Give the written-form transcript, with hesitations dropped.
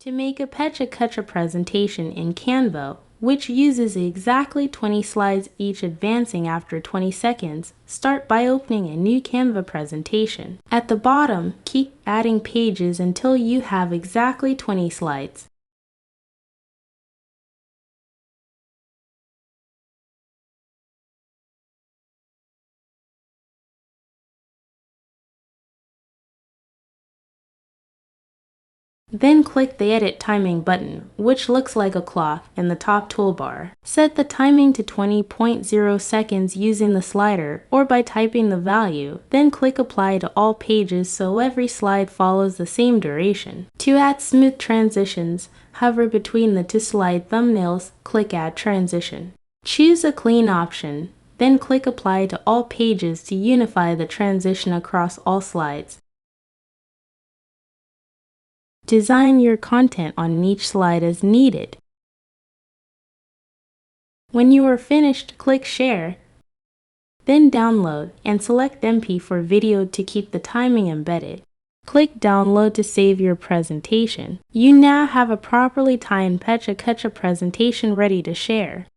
To make a Pecha Kucha presentation in Canva, which uses exactly 20 slides each advancing after 20 seconds, start by opening a new Canva presentation. At the bottom, keep adding pages until you have exactly 20 slides. Then click the Edit Timing button, which looks like a clock in the top toolbar. Set the timing to 20.0 seconds using the slider or by typing the value. Then click Apply to all pages so every slide follows the same duration. To add smooth transitions, hover between the two slide thumbnails, click Add Transition. Choose a clean option, then click Apply to all pages to unify the transition across all slides. Design your content on each slide as needed. When you are finished, click Share, then Download and select MP for video to keep the timing embedded. Click Download to save your presentation. You now have a properly timed Pecha Kucha presentation ready to share.